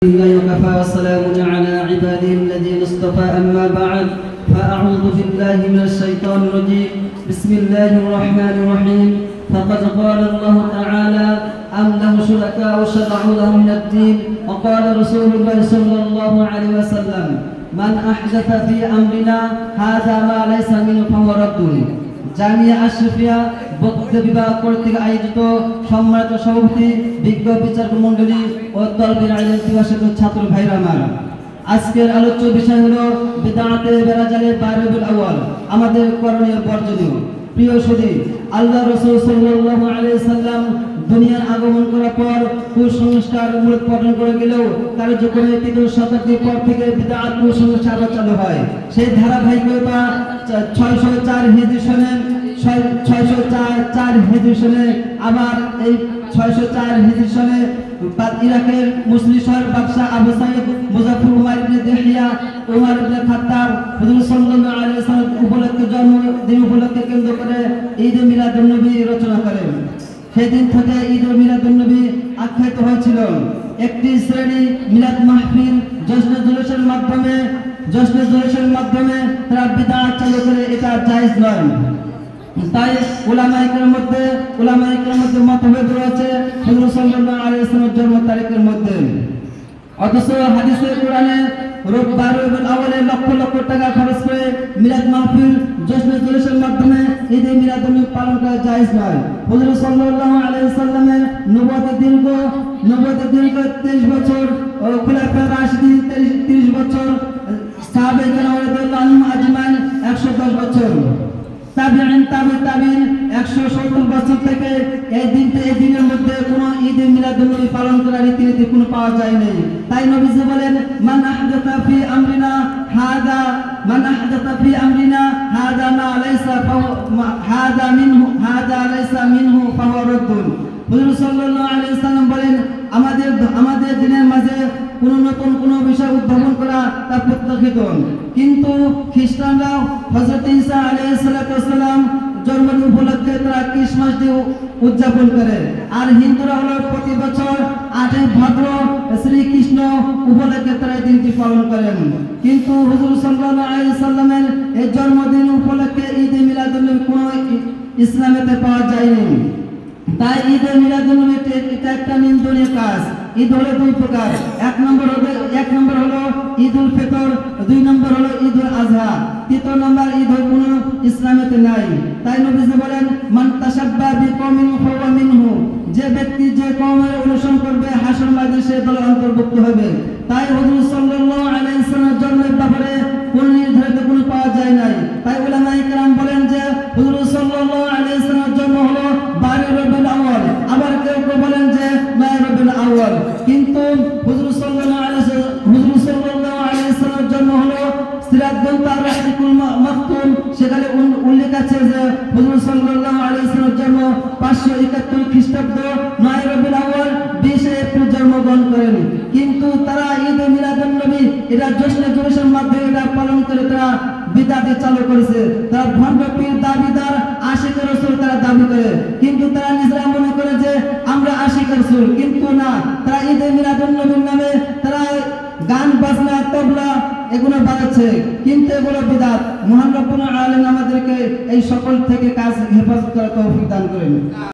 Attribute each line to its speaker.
Speaker 1: لله وكفى والسلام على عباده الذين اصطفى أما بعد فأعوذ بالله من الشيطان الرجيم بسم الله الرحمن الرحيم فقد قال الله تعالى أم له شركاء شرعوا لهم من الدين وقال رسول الله صلى الله عليه وسلم من أحدث في أمرنا هذا ما ليس منه فهو رد জামিয়া আশরাফিয়া বক্তব্য বিভাগ কর্তৃক আয়োজিত সম্মানিত সভাপতি বিজ্ঞ বিচারক মণ্ডলী ও তলবির আইলেম দিবসের ছাত্র ভাইরা আমার, আজকের আলোচ্য বিষয় হলো বিদআতে বেরাজালে রবিউল আউয়াল, আমাদের করণীয় বর্জনীয়। প্রিয় সুধী, আল্লাহ রাসূল সাল্লাল্লাহু আলাইহি সাল্লাম দুনিয়ার আগমন করার পর কুসংস্কার মূলোৎপাটন করে গেলেও কার্যক্রমে ৩০ শতাব্দীর পর থেকে বিদআত কুসংস্কার চলে হয়। সেই ধারাবাহিকতা ৬০৪ হিজরি সনে ৬০৪ হিজরি সনে আবার এই ৬০৪ হিজরি সনে ইরাকের মুসলিম শহর বাদশা আবু সাঈদ মুজাফফর উমার ইবনে দিহিয়া উমর ইবনে খাত্তাব হুজুর সাল্লাল্লাহু আলাইহি ওয়াসাল্লাম উপলক্ষে জন্মদিন উপলক্ষে কেন্দ্র করে ঈদ মিলাদুন নবী রচনা করেন। সেই দিন থেকে ঈদ মিলাদুন নবী আখ্যায়িত হয়েছিল। একটি শ্রেণী মিলাদ মাহফিল জশ্নে জুলুসের মাধ্যমে তারা বিদআত চালু করে, এটা জায়েজ নয়। তাই উলামায়ে কেরামের মধ্যে মতভেদ রয়েছে হুজুর সাল্লাল্লাহু আলাইহি ওয়াসাল্লামের জন্ম তারিখের মধ্যে। অথচ হাদিসে কোরআনে রবিউল আউয়ালে লক্ষ লক্ষ টাকা খরচ করে মিলাদ মাহফিল জশ্নে জুলুসের মাধ্যমে ঈদ মিলাদুন নবী পালন করা জায়েজ নয়। হুজুর সাল্লাল্লাহু আলাইহি ওয়াসাল্লামের নবুয়তের দীর্ঘ 23 বছর ও খুলাফায়ে রাশিদিন 30 বছর, সাহাবায়ে কেরাম রাদিয়াল্লাহু আনহুম আজমাইন 110 বছর, তাবিঈন 170 বছর থেকে এই দিনের মধ্যে কোনো ঈদ মিলাদুন নবী পালন করার রীতিনীতি কোনো পাওয়া যায় না। তাই নবীজি বলেন মান আহদাথা ফি আমরিনা হাদা মা লাইসা লাইসা মিনহু ফাহুয়া রাদ্দুন। হুজুর সাল্লাল্লাহু আলাইহি ওয়াসাল্লাম বলেন আমাদের দিনের মাঝে কোন নতুন কোন বিষয় উদ্ভাবন করা তা প্রত্যাখ্যাত। কিন্তু খ্রিস্টানরা হযরত ঈসা আলাইহিস সালাম জন্মদিন উপলক্ষে তারা ক্রিসমাস ডে উদযাপন করে, আর হিন্দুরা হলো প্রতি বছর 8 ভাদ্র শ্রীকৃষ্ণ উপলক্ষে তারা এই দিনটি পালন করেন। কিন্তু হুজুর সাল্লাল্লাহু আলাইহি সাল্লামের এই জন্মদিন উপলক্ষে ঈদ মিলাদুন নবী কোনো ইসলামেতে পাওয়া যায়নি। তাই ঈদ মিলাদুন নবী এটা একটা নিন্দনীয় কাজ। ঈদ হলো দুই প্রকার, এক নম্বর হলো ঈদুল ফিতর, 2 নম্বর হলো ঈদুল আযহা, 3 নম্বর ঈদ কোনো ইসলামেতে নাই। তাই নবীজি বলেন মান তাশাব্বা বিকওমিন ফাহুয়া মিনহু, যে ব্যক্তি যে কওমের অনুসরণ করবে হাশর ময়দানে সে দলের অন্তর্ভুক্ত হবে। তাই হুজুর সাল্লাল্লাহু আলাইহি ওয়াসাল্লামের জন্মের ব্যাপারে কোনো নির্ধারিত কোনো পাওয়া যায় নাই। তাই উলামায়ে কেরাম বলেন যে হুজুর সাল্লাল্লাহু আলাইহি ওয়াসাল্লামের জন্ম হলো 12 রবিউল আউয়াল, আবার কেউ বলেন যে 9 রবিউল আউয়াল। কিন্তু হুজুর সাল্লাল্লাহু আলাইহি ওয়াসাল্লামের জন্ম হলো সিরাজগঞ্জ তারিকুল মাকতুম, সেখানে উল্লেখ আছে যে হুজুর সাল্লাল্লাহু আলাইহি ওয়াসাল্লামের জন্ম 571 খ্রিস্টাব্দ 9 রবিউল আউয়াল 20 এপ্রিল জন্মগ্রহণ করেন। কিন্তু তারা ঈদ মিলাদুন নবী এটা জশ্নে জুলুসের মাধ্যমে এটা পালন করে তারা বিদআত চালু করেছে। তারা ভণ্ড পীর দাবিদার আশিক রাসূল তারা দাবি করে, কিন্তু তারা নিজেরা মনে করে যে আমরা আশিক রাসূল, কিন্তু না, তারা ঈদ মিলাদুন নবীর নামে তারা গান বাজনা তবলা এগুলো বাজাচ্ছে, কিন্তু এগুলো বিদআত। মহান রব্বুল আলামিন আমাদেরকে এই সকল থেকে কাজ হেফাজত করার তৌফিক দান করেন।